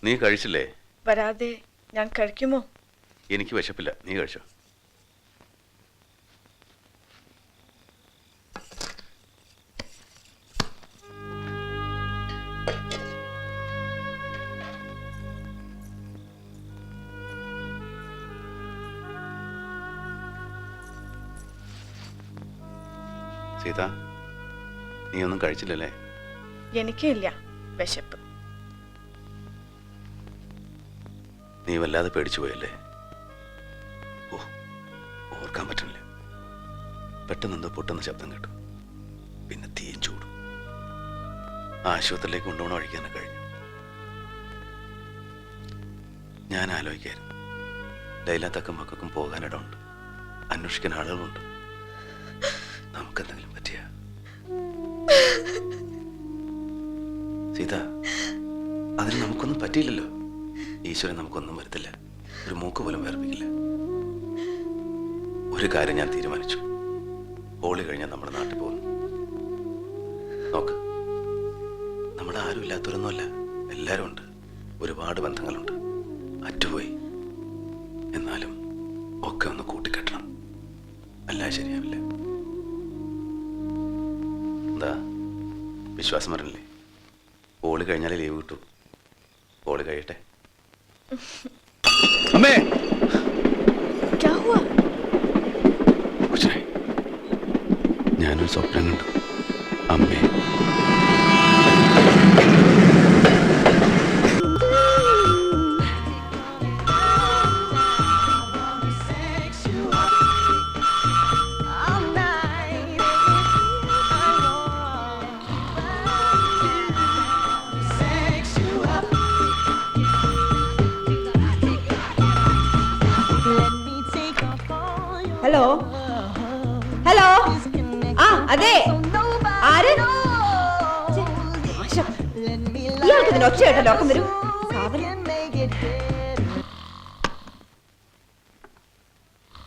നീ കഴിച്ചില്ലേ? വരാതെ ഞാൻ കഴിക്കുമോ? എനിക്ക് വിശപ്പില്ല, നീ കഴിച്ചോ. സീത, നീ ഒന്നും കഴിച്ചില്ലല്ലേ? എനിക്കില്ല വിശപ്പ്. നീ വല്ലാതെ പേടിച്ചു പോയല്ലേ? ഓ, ഓർക്കാൻ പറ്റുന്നില്ല. പെട്ടെന്നെന്തോ പൊട്ടുന്ന ശബ്ദം കേട്ടു. പിന്നെ തീയും ചൂടും. ആശുപത്രിയിലേക്ക് കൊണ്ടുപോകണ വഴിക്കാനെ കഴിഞ്ഞു. ഞാൻ ആലോചിക്കായിരുന്നു, ലൈലാത്തക്കും മക്കൾക്കും പോകാനിടമുണ്ട്, അന്വേഷിക്കാൻ ആളുകളുണ്ട്. നമുക്കെന്തെങ്കിലും പറ്റിയ സീത, അതിന് നമുക്കൊന്നും പറ്റിയില്ലല്ലോ. ഈശ്വരൻ നമുക്കൊന്നും വരുത്തില്ല, ഒരു മൂക്ക് പോലും വേർപ്പിക്കില്ല. ഒരു കാര്യം ഞാൻ തീരുമാനിച്ചു, ഹോളി കഴിഞ്ഞാൽ നമ്മുടെ നാട്ടിൽ പോകുന്നു. നോക്ക്, നമ്മുടെ ആരും ഇല്ലാത്തവരൊന്നുമല്ല, എല്ലാവരും ഉണ്ട്. ഒരുപാട് ബന്ധങ്ങളുണ്ട്. അറ്റുപോയി, എന്നാലും ഒക്കെ ഒന്ന് കൂട്ടിക്കെട്ടണം, അല്ല ശരിയാവില്ല. എന്താ വിശ്വാസം വരണില്ലേ? ഹോളി കഴിഞ്ഞാലേ ലീവ് കിട്ടൂ. ഹോളി കഴിയട്ടെ. അമ്മേ, क्या हुआ? ഞാനൊരു സ്വപ്നം കണ്ടു. അമ്മേ, ഹലോ ഹലോ, ആ അതെ, ആര്? ഇയാൾക്ക് ഇതിന് ഒച്ച കേട്ടല്ലോ ഉറക്കം വരും.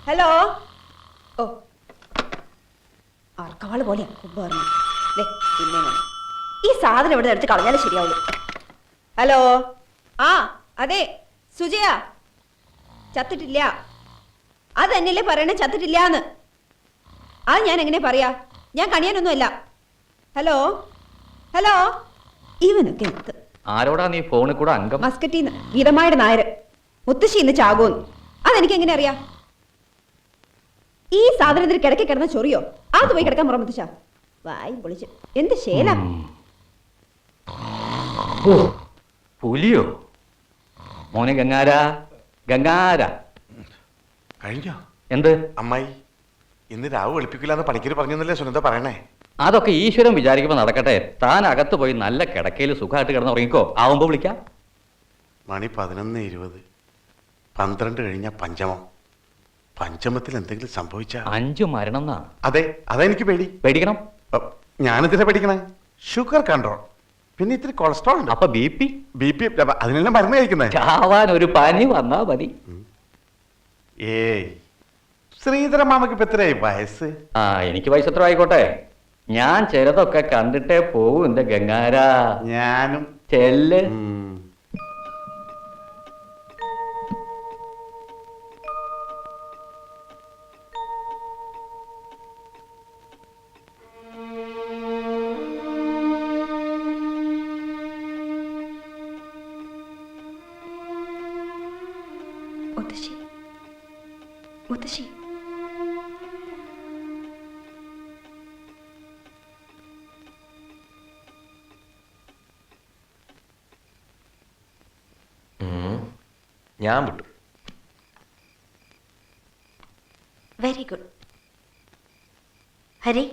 ഹലോ, ഓ ആർക്കാള് പോലെ പിന്നെ ഈ സാധനം ഇവിടെ എടുത്ത് കളഞ്ഞാലും ശരിയാവുള്ളൂ. ഹലോ, ആ അതെ, സുജയ ചത്തിട്ടില്ല. അതെന്നല്ലേ പറയണേ, ചത്തിട്ടില്ലാന്ന്. അത് ഞാൻ എങ്ങനെ പറയാ? ഞാൻ കണിയാനൊന്നുമല്ല. ഹലോ ഹലോ, ഇവനൊക്കെ എന്ത്? ആരോടാ നീ ഫോണിൽ കൂടെ അംഗം? മസ്കറ്റീന്ന് ഗീതമായുടെ നായര്. മുത്തശ്ശി ഇന്ന് ചാകുമെന്ന്. അതെനിക്ക് എങ്ങനെ അറിയാം? ഈ സാധനത്തിന് കിടക്കി കിടന്ന ചൊറിയോ? അത് പോയി കിടക്കാൻ മുറ മുത്തശ്ശ. വായി പൊളിച്ച് എന്ത് ശേല. പുലിയോ? മോനെ ഗംഗാരാ, ഗംഗാരാ. കഴിഞ്ഞോ? എന്ത് അമ്മായി, ഇന്ന് രാവ് വെളുപ്പിക്കില്ലാന്ന് പണിക്കര് പറഞ്ഞല്ലേ സുനന്ദ പറയണേ? അതൊക്കെ ഈശ്വരൻ വിചാരിക്കുമ്പോ നടക്കട്ടെ. താൻ അകത്ത് പോയി നല്ല കിടക്കയിൽ സുഖമായിട്ട് കിടന്ന് ഉറങ്ങിക്കോ. ആവുമ്പോ വിളിക്കാം. മണി 11:20. 12 കഴിഞ്ഞ പഞ്ചമം. പഞ്ചമത്തിൽ എന്തെങ്കിലും സംഭവിച്ച 5 മരണം എന്നാ. അതെ, അതെനിക്ക് പേടി. പേടിക്കണം? ഞാനെന്തിനാ പേടിക്കണേ? ഷുഗർ കൺട്രോൾ, പിന്നെ ഇത്തിരി കൊളസ്ട്രോൾ ഉണ്ട്. അപ്പൊ ബി പി അതിനെല്ലാം മരുന്ന് കഴിക്കുന്നേ. ചാവാൻ ഒരു പനി വന്നാ മതി. ഏയ്, ശ്രീധര മാമക്ക് ഇപ്പൊ എത്രയായി വയസ്സ്? ആ, എനിക്ക് വയസ്സ് എത്ര ആയിക്കോട്ടെ, ഞാൻ ചിലതൊക്കെ കണ്ടിട്ടേ പോവും എന്റെ ഗംഗാരാ. ഞാനും. ചെല്ല്. മുത്തശ്ശി മുത്തശ്ശി, ഞാൻ വിട്ടു. Very good. Hari,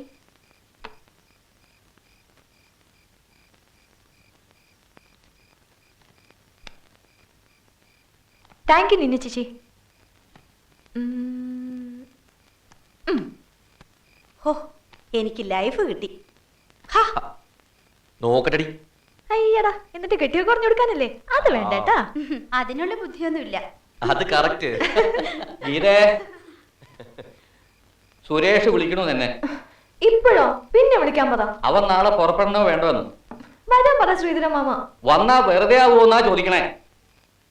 thank you നിന്നു ചേച്ചി. ഹോ, എനിക്ക് ലൈഫ് കിട്ടി. നോക്കട്ടെടി. അയ്യടാ, എന്നിട്ട് കെട്ടിയോ കുറഞ്ഞു കൊടുക്കാനല്ലേ? അത് വേണ്ടേട്ടാ. അതിനുള്ള ബുദ്ധിയൊന്നുമില്ല. അത് കറക്റ്റ്. ഗീതേ, സുരേഷ് വിളിക്കണു തന്നെ. ഇപ്പോഴോ? പിന്നെ വിളിക്കാൻ പറ. അവൻ നാളെ പുറപ്പെടണോ വേണ്ടോ എന്ന്. വരാൻ പറ ശ്രീധര മാമ. വന്നാ വെറുതെ ആവുമെന്നാ ചോദിക്കണേ.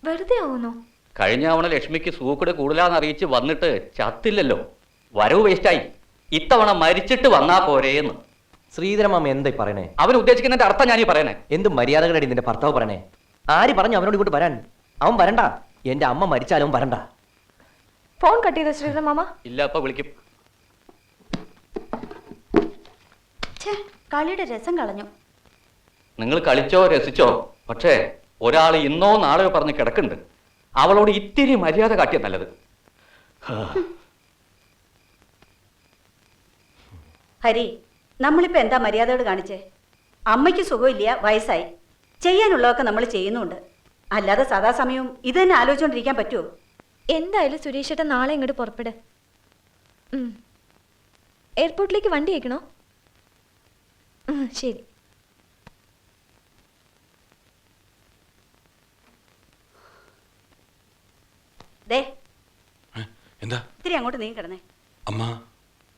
വെറുതെ ആവുന്നോ? കഴിഞ്ഞ തവണ ലക്ഷ്മിക്ക് സൂക്കട് കൂടുതലാന്ന് അറിയിച്ച് വന്നിട്ട് ചത്തില്ലല്ലോ, വരവ് വേസ്റ്റായി. ഇത്തവണ മരിച്ചിട്ട് വന്നാ പോരേന്ന്. ശ്രീധരമാമ എന്തായി പറയണേ? അവൻ ഉദ്ദേശിക്കുന്നതിന്റെ അർത്ഥം ഞാനീ പറയണേ. എന്ത് മര്യാദകളടി നിന്റെ ഭർത്താവ് പറയണേ? ആര് പറഞ്ഞു അവനോട് ഇങ്ങോട്ട് വരാൻ? അവൻ വരണ്ട. എന്റെ അമ്മ മരിച്ചാലും അവൻ വരണ്ട. ഫോൺ കട്ട് ചെയ്ത ശ്രീധര മാമ. ഇല്ല, അപ്പൊ വിളിക്കും. കളിയുടെ രസം കളഞ്ഞു. നിങ്ങൾ കളിച്ചോ രസിച്ചോ, പക്ഷേ ഒരാൾ ഇന്നോ നാളെയോ പറഞ്ഞ് കിടക്കുന്നുണ്ട്. അവളോട് ഇത്തിരി മര്യാദ കാട്ടിയ നല്ലത്. ഹരി, നമ്മളിപ്പോ എന്താ മര്യാദയോട് കാണിച്ചേ? അമ്മയ്ക്ക് സുഖമില്ല, വയസ്സായി. ചെയ്യാനുള്ളതൊക്കെ നമ്മൾ ചെയ്യുന്നുണ്ട്. അല്ലാതെ സദാസമയവും ഇത് തന്നെ ആലോചിച്ചുകൊണ്ടിരിക്കാൻ പറ്റുമോ? എന്തായാലും സുരേഷേട്ടൻ നാളെ ഇങ്ങോട്ട് പുറപ്പെട്. എയർപോർട്ടിലേക്ക് വണ്ടി അയക്കണോ? ശരി. ദേ, എന്താ ഇത്തിരി അങ്ങോട്ട് നീങ്ങി കിടന്നേ. അമ്മ?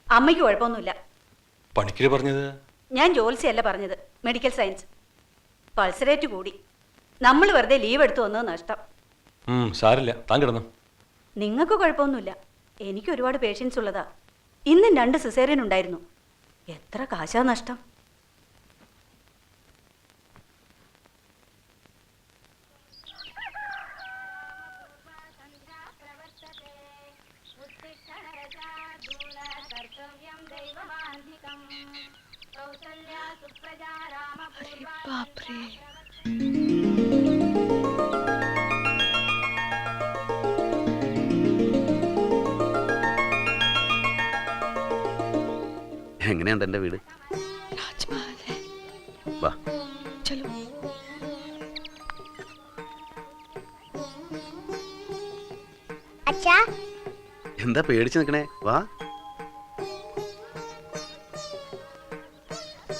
അമ്മയ്ക്ക് കുഴപ്പമൊന്നുമില്ല. പണിക്കര് പറഞ്ഞത്? ഞാൻ ജോലിസയല്ല പറഞ്ഞത്, മെഡിക്കൽ സയൻസ്. പൾസ് കൂടി. നമ്മൾ വെറുതെ ലീവ് എടുത്തു വന്നത് നഷ്ടം. സാരില്ല, താൻ കിടന്നു. നിങ്ങൾക്ക് കുഴപ്പമൊന്നുമില്ല. എനിക്ക് ഒരുപാട് പേഷ്യൻസ് ഉള്ളതാ. ഇന്നും 2 സിസേറിയൻ ഉണ്ടായിരുന്നു. എത്ര കാശാ നഷ്ടം. ബാപ്രേ. എങ്ങനെയുണ്ട് എൻ്റെ വീട്? രാജ്മഹൽ है. വാ. चलो. അച്ഛാ, എന്താ പേടിച്ച് നിൽക്കണേ? വാ.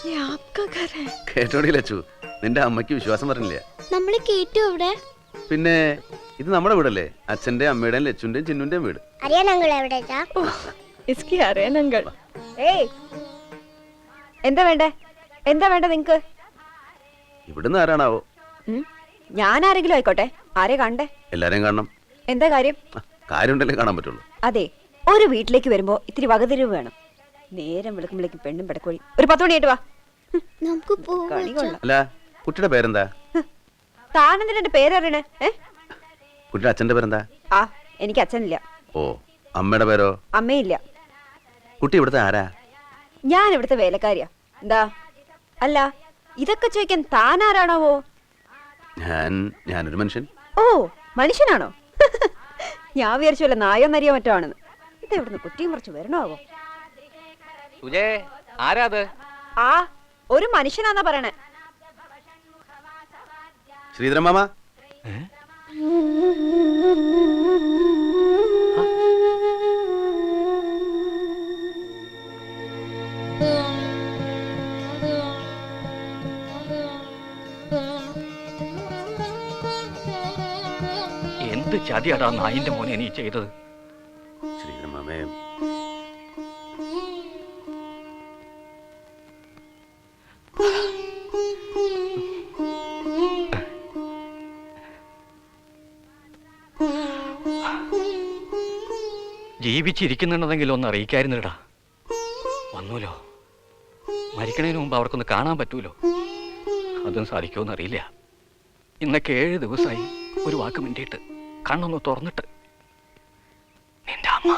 ये आपका घर है. കേട്ടോടി ലച്ചു, നിന്റെ അമ്മയ്ക്ക് വിശ്വാസം പറഞ്ഞില്ല. നമ്മള് കേട്ടു അവിടെ. പിന്നെ ഇത് നമ്മുടെ വീടല്ലേ? അച്ഛൻ്റെ അമ്മയുടെയും ലച്ചുൻ്റെയും ചിന്നുൻ്റെയും വീട്. അറിയാൻ ഞങ്ങൾ എവിടെ? इसकी അറിയാനങ്ങൾ. ഏയ്, എന്താ വേണ്ടേ? എന്താ വേണ്ട നിങ്ങക്ക്? ഇവിടുന്ന് ആരാണാവോ? ഞാൻ ആരെങ്കിലും ആയിക്കോട്ടെ. ആരെ കണ്ടേ? എല്ലാരെയും കാണണം. എന്താ കാര്യം? കാര്യമുണ്ടല്ലേ കാണാൻ പറ്റുള്ളൂ. അതെ, ഒരു വീട്ടിലേക്ക് വരുമ്പോ ഇത്തിരി വകതിരിവ് വേണം. നേരം വിളിക്കുമ്പോഴേക്കും പെണ്ണും പെടക്കോഴി. ഒരു 10 മണിയായിട്ട് വാ. കണി കൊള്ളാം. അല്ല, കുട്ടിയുടെ പേരെന്താ? താനെന്തിനാ എന്റെ പേരറിയണേ? കുട്ടിയുടെ അച്ഛൻ്റെ പേരെന്താ? ആ, എനിക്ക് അച്ഛനില്ല. ഓ, അമ്മയുടെ പേരോ? അമ്മയില്ല. കുട്ടി ഇവിടുത്തെ ആരാ? ഞാൻ ഇവിടുത്തെ വേലക്കാരിയാ. എന്താ? അല്ല, ഇതൊക്കെ ചോദിക്കാൻ താനാരാണാവോ? ഞാനൊരു മനുഷ്യൻ. ഓ, മനുഷ്യനാണോ? ഞാൻ വിചാരിച്ചു വല്ല നായോ നരിയോ മറ്റോ ആണെന്ന്. ഇത് ഇവിടുന്ന് കുറ്റിയും കുറച്ച് വരണമാവോ? സുജേ, ആരാത്? ആ, ഒരു മനുഷ്യനാന്നാ പറയണേ. ശ്രീധരൻ മാമ. എന്ത് ചതിയാടാ നായിന്റെ മോനെ നീ ചെയ്തത്? ശ്രീധരൻ മാമേ, ജീവിച്ചിരിക്കുന്നുണ്ടെങ്കിൽ ഒന്ന് അറിയിക്കായിരുന്നില്ലടാ. വന്നൂലോ, മരിക്കണതിന് മുമ്പ് അവർക്കൊന്ന് കാണാൻ പറ്റൂലോ. അതും സാധിക്കുമെന്ന് അറിയില്ല. ഇന്നൊക്കെ 7 ദിവസമായി ഒരു വാക്ക് മിണ്ടിയിട്ട്, കണ്ണൊന്ന് തുറന്നിട്ട്. നിന്റെ അമ്മ